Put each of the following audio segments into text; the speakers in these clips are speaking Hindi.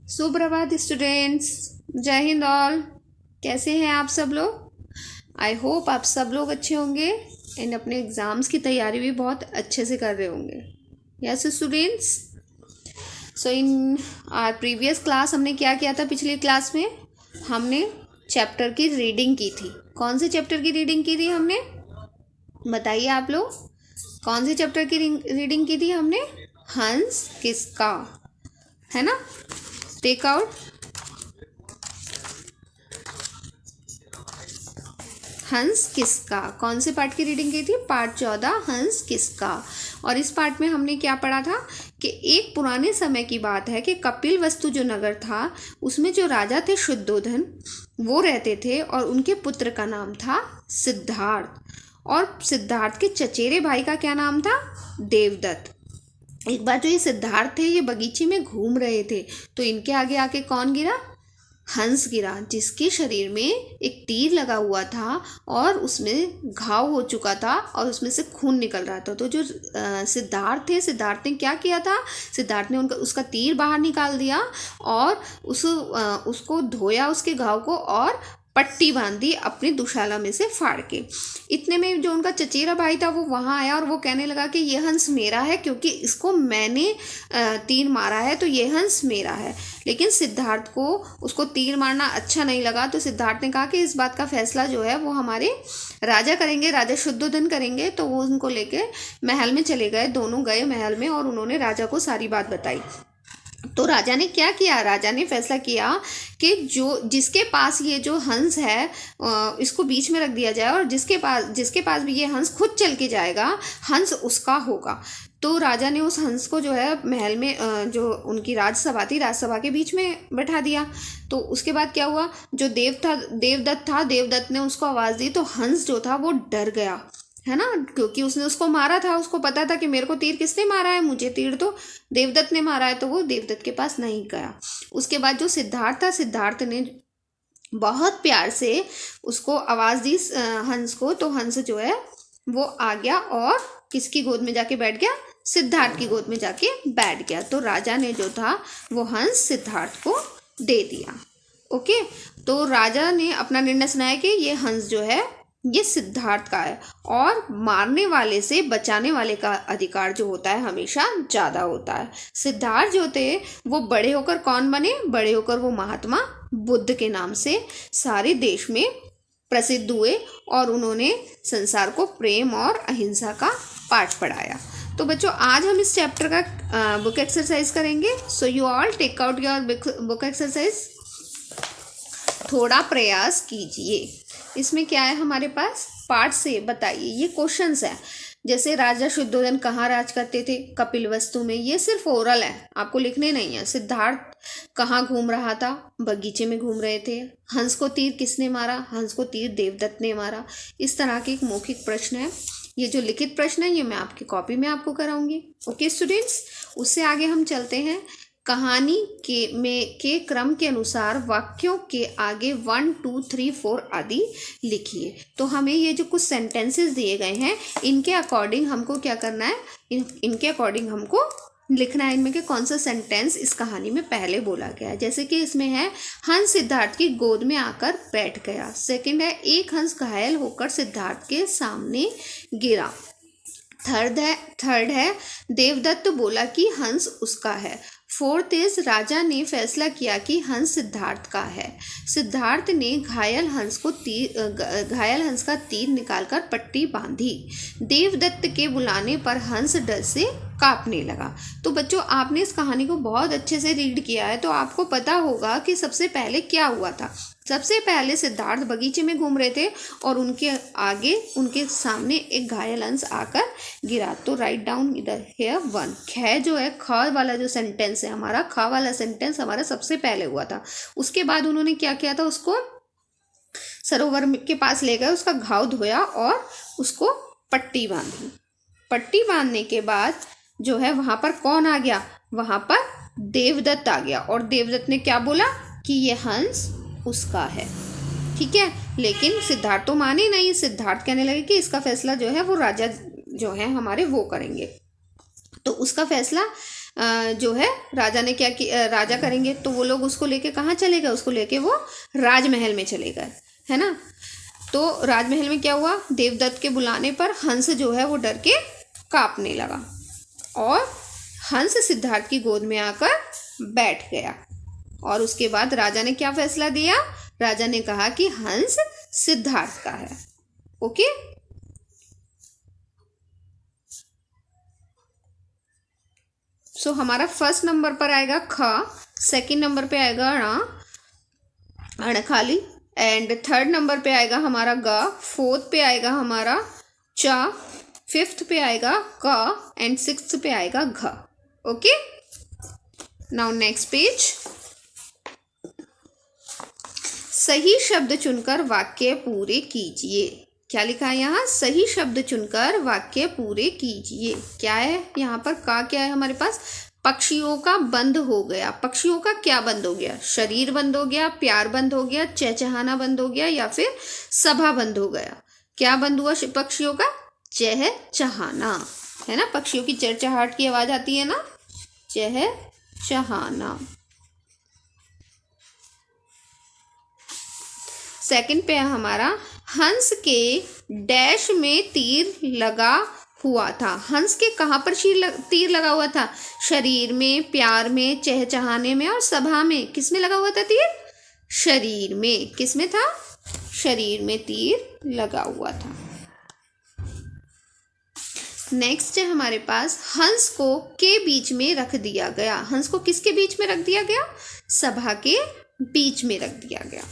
सुप्रभात स्टूडेंट्स। जय हिंद ऑल। कैसे हैं आप सब लोग? आई होप आप सब लोग अच्छे होंगे एंड अपने एग्ज़ाम्स की तैयारी भी बहुत अच्छे से कर रहे होंगे। Yes students. So in our previous class हमने क्या किया था? पिछली क्लास में हमने चैप्टर की रीडिंग की थी। कौन से चैप्टर की रीडिंग की थी हमने? बताइए आप लोग, कौन से चैप्टर की रीडिंग की थी हमने? हंस किसका, है ना? टेक आउट हंस किसका। कौन से पार्ट की रीडिंग की थी? पार्ट 14, हंस किसका। और इस पार्ट में हमने क्या पढ़ा था कि एक पुराने समय की बात है कि कपिलवस्तु जो नगर था उसमें जो राजा थे शुद्धोधन, वो रहते थे और उनके पुत्र का नाम था सिद्धार्थ। और सिद्धार्थ के चचेरे भाई का क्या नाम था? देवदत्त। एक बार जो ये सिद्धार्थ थे ये बगीचे में घूम रहे थे तो इनके आगे आके कौन गिरा? हंस गिरा, जिसके शरीर में एक तीर लगा हुआ था और उसमें घाव हो चुका था और उसमें से खून निकल रहा था। तो जो सिद्धार्थ थे, सिद्धार्थ ने क्या किया था? सिद्धार्थ ने उसका तीर बाहर निकाल दिया और उसको धोया, उसके घाव को, और पट्टी बांधी अपनी दुशाला में से फाड़ के। इतने में जो उनका चचेरा भाई था वो वहाँ आया और वो कहने लगा कि ये हंस मेरा है क्योंकि इसको मैंने तीर मारा है, तो ये हंस मेरा है। लेकिन सिद्धार्थ को उसको तीर मारना अच्छा नहीं लगा, तो सिद्धार्थ ने कहा कि इस बात का फैसला जो है वो हमारे राजा करेंगे, राजा शुद्धोधन करेंगे। तो वो उनको लेके महल में चले गए। दोनों गए महल में और उन्होंने राजा को सारी बात बताई। तो राजा ने क्या किया? राजा ने फैसला किया कि जिसके पास ये जो हंस है इसको बीच में रख दिया जाए और जिसके पास भी ये हंस खुद चल के जाएगा, हंस उसका होगा। तो राजा ने उस हंस को जो है महल में जो उनकी राजसभा थी, राजसभा के बीच में बैठा दिया। तो उसके बाद क्या हुआ? जो देवदत्त ने उसको आवाज़ दी तो हंस जो था वो डर गया, है ना, क्योंकि उसने उसको मारा था। उसको पता था कि मेरे को तीर किसने मारा है, मुझे तीर तो देवदत्त ने मारा है। तो वो देवदत्त के पास नहीं गया। उसके बाद जो सिद्धार्थ था, सिद्धार्थ ने बहुत प्यार से उसको आवाज़ दी हंस को। तो हंस जो है वो आ गया और किसकी गोद में जाके बैठ गया? सिद्धार्थ की गोद में जाके बैठ गया। तो राजा ने जो था वो हंस सिद्धार्थ को दे दिया। ओके, तो राजा ने अपना निर्णय सुनाया कि ये हंस जो है ये सिद्धार्थ का है और मारने वाले से बचाने वाले का अधिकार जो होता है हमेशा ज़्यादा होता है। सिद्धार्थ जो थे वो बड़े होकर कौन बने? बड़े होकर वो महात्मा बुद्ध के नाम से सारे देश में प्रसिद्ध हुए और उन्होंने संसार को प्रेम और अहिंसा का पाठ पढ़ाया। तो बच्चों, आज हम इस चैप्टर का बुक एक्सरसाइज करेंगे। So you all take out your book exercise. थोड़ा प्रयास कीजिए। इसमें क्या है हमारे पास? पाठ से बताइए। ये क्वेश्चंस है, जैसे राजा शुद्धोधन कहाँ राज करते थे? कपिलवस्तु में। ये सिर्फ ओरल है, आपको लिखने नहीं है। सिद्धार्थ कहाँ घूम रहा था? बगीचे में घूम रहे थे। हंस को तीर किसने मारा? हंस को तीर देवदत्त ने मारा। इस तरह के एक मौखिक प्रश्न है। ये जो लिखित प्रश्न है ये मैं आपकी कॉपी में आपको कराऊंगी। ओके स्टूडेंट्स, उससे आगे हम चलते हैं। कहानी के क्रम के अनुसार वाक्यों के आगे 1, 2, 3, 4 आदि लिखिए। तो हमें ये जो कुछ सेंटेंसेस दिए गए हैं इनके अकॉर्डिंग हमको क्या करना है? इनके अकॉर्डिंग हमको लिखना है इनमें के कौन सा सेंटेंस इस कहानी में पहले बोला गया है। जैसे कि इसमें है हंस सिद्धार्थ की गोद में आकर बैठ गया। सेकंड है एक हंस घायल होकर सिद्धार्थ के सामने गिरा। थर्ड है देवदत्त बोला कि हंस उसका है। फोर्थ इज राजा ने फैसला किया कि हंस सिद्धार्थ का है। सिद्धार्थ ने घायल हंस का तीर निकालकर पट्टी बांधी। देवदत्त के बुलाने पर हंस डर से कांपने लगा। तो बच्चों, आपने इस कहानी को बहुत अच्छे से रीड किया है तो आपको पता होगा कि सबसे पहले क्या हुआ था। सबसे पहले सिद्धार्थ बगीचे में घूम रहे थे और उनके आगे उनके सामने एक घायल हंस आकर गिरा। तो राइट डाउन इधर हेयर 1। ख जो है, ख वाला जो सेंटेंस है हमारा, ख वाला सेंटेंस हमारा सबसे पहले हुआ था। उसके बाद उन्होंने क्या किया था? उसको सरोवर के पास ले गए, उसका घाव धोया और उसको पट्टी बांधी। पट्टी बांधने के बाद जो है वहां पर कौन आ गया? वहां पर देवदत्त आ गया और देवदत्त ने क्या बोला? कि ये हंस उसका है। ठीक है, लेकिन सिद्धार्थ तो माने नहीं। सिद्धार्थ कहने लगे कि इसका फैसला जो है वो राजा जो है हमारे वो करेंगे। तो उसका फैसला जो है राजा ने क्या किया, राजा करेंगे तो वो लोग उसको लेके कहाँ चले गए, उसको लेके वो राजमहल में चले गए, है ना। तो राजमहल में क्या हुआ, देवदत्त के बुलाने पर हंस जो है वो डर के कांपने लगा और हंस सिद्धार्थ की गोद में आकर बैठ गया। और उसके बाद राजा ने क्या फैसला दिया, राजा ने कहा कि हंस सिद्धार्थ का है। ओके, सो हमारा फर्स्ट नंबर पर आएगा ख, सेकंड नंबर पे आएगा अणखाली, एंड थर्ड नंबर पे आएगा हमारा ग, फोर्थ पे आएगा हमारा च, फिफ्थ पे आएगा क, एंड सिक्स्थ पे आएगा घ। Okay, now next page. सही शब्द चुनकर वाक्य पूरे कीजिए। क्या लिखा है यहाँ, सही शब्द चुनकर वाक्य पूरे कीजिए। क्या है यहाँ पर, का क्या है हमारे पास, पक्षियों का बंद हो गया। पक्षियों का क्या बंद हो गया, शरीर बंद हो गया, प्यार बंद हो गया, चहचहाना बंद हो गया, या फिर सभा बंद हो गया। क्या बंद हुआ पक्षियों का, चहचहाना, है ना। पक्षियों की चहचहाहट की आवाज आती है ना, चहचहाना। सेकंड पे है हमारा हंस के डैश में तीर लगा हुआ था। हंस के कहाँ पर तीर लगा हुआ था, शरीर में, प्यार में, चहचहाने में और सभा में। किस में लगा हुआ था तीर, शरीर में। किस में था, शरीर में तीर लगा हुआ था। नेक्स्ट है हमारे पास हंस को के बीच में रख दिया गया। हंस को किसके बीच में रख दिया गया, सभा के बीच में रख दिया गया।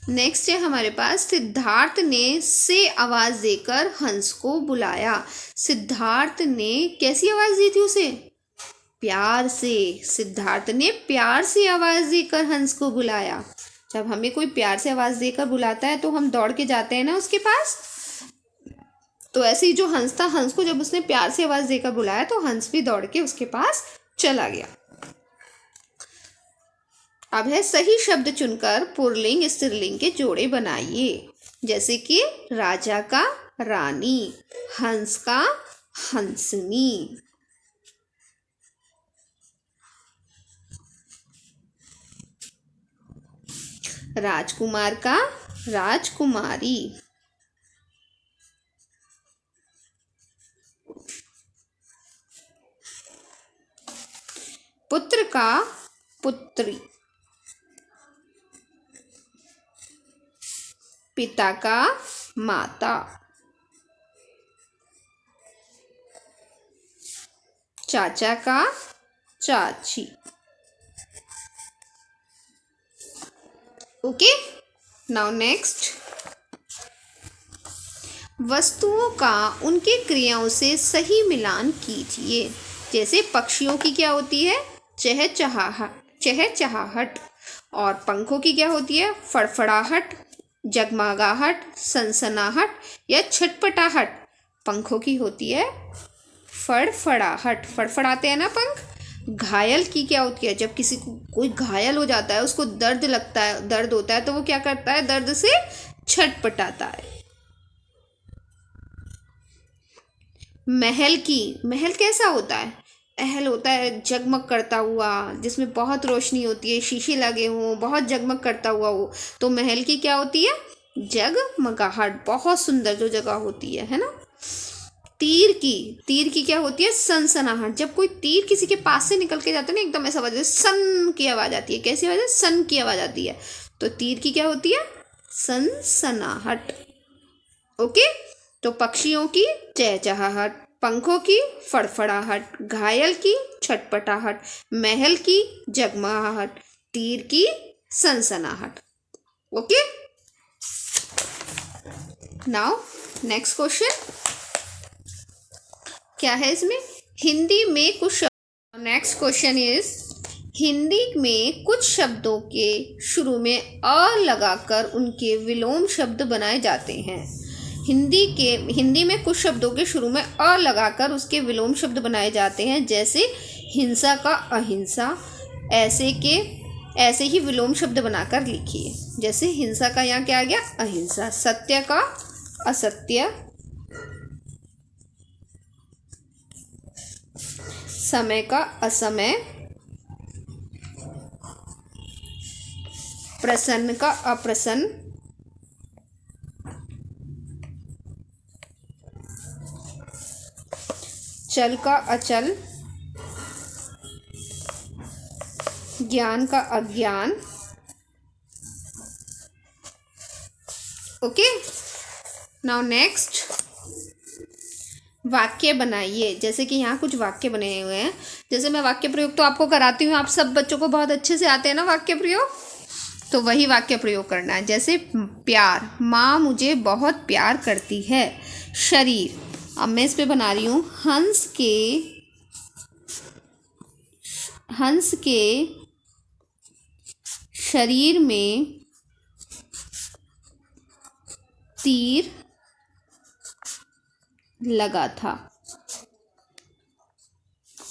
नेक्स्ट है हमारे पास सिद्धार्थ ने से आवाज देकर हंस को बुलाया। सिद्धार्थ ने कैसी आवाज दी थी उसे, प्यार से। सिद्धार्थ ने प्यार से आवाज देकर हंस को बुलाया। जब हमें कोई प्यार से आवाज देकर बुलाता है तो हम दौड़ के जाते हैं ना उसके पास। तो ऐसे ही जो हंस था, हंस को जब उसने प्यार से आवाज देकर बुलाया तो हंस भी दौड़ के उसके पास चला गया। अब है सही शब्द चुनकर पुल्लिंग स्त्रीलिंग के जोड़े बनाइए। जैसे कि राजा का रानी, हंस का हंसनी। राजकुमार का राजकुमारी। पुत्र का पुत्री। पिता का माता। चाचा का चाची। Okay, now next. वस्तुओं का उनके क्रियाओं से सही मिलान कीजिए। जैसे पक्षियों की क्या होती है, चहचहाहट, और पंखों की क्या होती है, फड़फड़ाहट, जगमगाहट, सनसनाहट या छटपटाहट। पंखों की होती है फड़फड़ाहट, फड़फड़ाते हैं ना पंख। घायल की क्या होती है, जब किसी को कोई घायल हो जाता है, उसको दर्द लगता है, दर्द होता है, तो वो क्या करता है, दर्द से छटपटाता है। महल की, महल कैसा होता है, महल होता है जगमग करता हुआ, जिसमें बहुत रोशनी होती है, शीशे लगे हों, बहुत जगमग करता हुआ हो। तो महल की क्या होती है, जगमगाहट, बहुत सुंदर जो जगह होती है ना। तीर की क्या होती है, सनसनाहट। जब कोई तीर किसी के पास से निकल के जाता है ना, एकदम ऐसा आवाज, सन की आवाज आती है। कैसी आवाज है, सन की आवाज आती है। तो तीर की क्या होती है, सनसनाहट। ओके, तो पक्षियों की चहचहाहट, पंखों की फड़फड़ाहट, घायल की छटपटाहट, महल की जगमगाहट, तीर की सनसनाहट। ओके, नाउ नेक्स्ट क्वेश्चन क्या है इसमें, हिंदी में कुछ, नेक्स्ट क्वेश्चन इज हिंदी में कुछ शब्दों के शुरू में अ लगाकर उनके विलोम शब्द बनाए जाते हैं। हिंदी में कुछ शब्दों के शुरू में अ लगाकर उसके विलोम शब्द बनाए जाते हैं। जैसे हिंसा का अहिंसा, ऐसे ही विलोम शब्द बनाकर लिखिए। जैसे हिंसा का यहाँ क्या आ गया, अहिंसा। सत्य का असत्य, समय का असमय, प्रसन्न का अप्रसन्न, चल का अचल, ज्ञान का अज्ञान। ओके, नाउ नेक्स्ट वाक्य बनाइए। जैसे कि यहाँ कुछ वाक्य बने हुए हैं, जैसे मैं वाक्य प्रयोग तो आपको कराती हूँ, आप सब बच्चों को बहुत अच्छे से आते हैं ना वाक्य प्रयोग, तो वही वाक्य प्रयोग करना है। जैसे प्यार, माँ मुझे बहुत प्यार करती है। शरीर, अब मैं इस पे बना रही हूँ हंस के शरीर में तीर लगा था।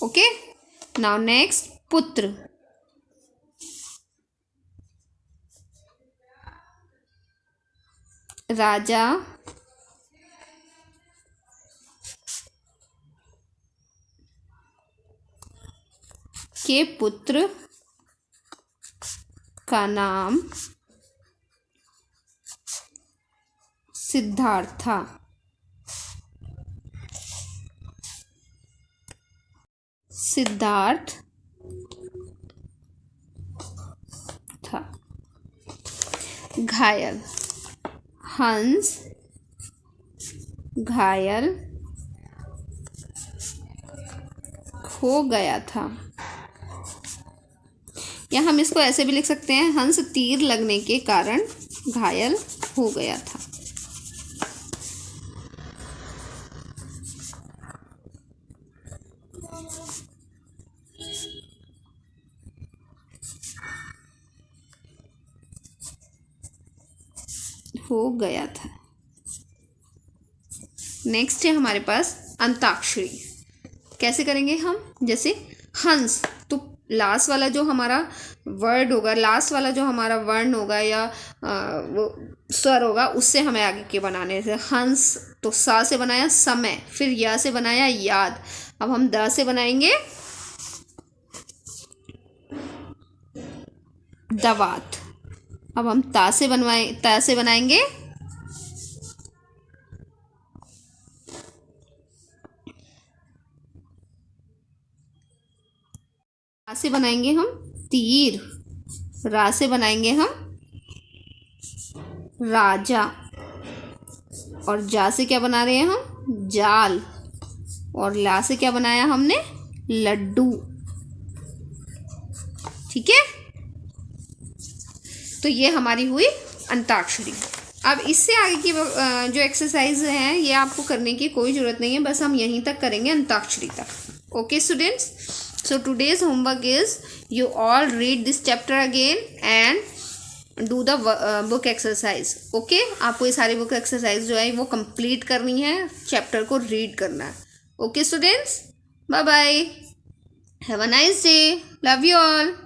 ओके, नाउ नेक्स्ट पुत्र, राजा के पुत्र का नाम सिद्धार्थ था। सिद्धार्थ था। घायल, हंस घायल हो गया था। या हम इसको ऐसे भी लिख सकते हैं, हंस तीर लगने के कारण घायल हो गया था। हो गया था। नेक्स्ट है हमारे पास अंताक्षरी। कैसे करेंगे हम? जैसे हंस, तो लास्ट वाला जो हमारा वर्ड होगा, लास्ट वाला जो हमारा वर्ण होगा या वो स्वर होगा, उससे हमें आगे के बनाने से। हंस तो सा से बनाया समय, फिर या से बनाया याद। अब हम द से बनाएंगे दवात। अब हम ता से बनाएंगे रा से बनाएंगे हम तीर। रा से बनाएंगे हम राजा। और जा से क्या बना रहे हैं हम? जाल। और ला से क्या बनाया हमने? लड्डू। ठीक है, तो ये हमारी हुई अंताक्षरी। अब इससे आगे की जो एक्सरसाइज है ये आपको करने की कोई ज़रूरत नहीं है, बस हम यहीं तक करेंगे, अंताक्षरी तक। Okay students, so today's homework is you all read this chapter again and do the book exercise. Okay, आपको ये सारी बुक एक्सरसाइज जो है वो कंप्लीट करनी है, चैप्टर को रीड करना है। Okay students, bye bye, have a nice day, love you all.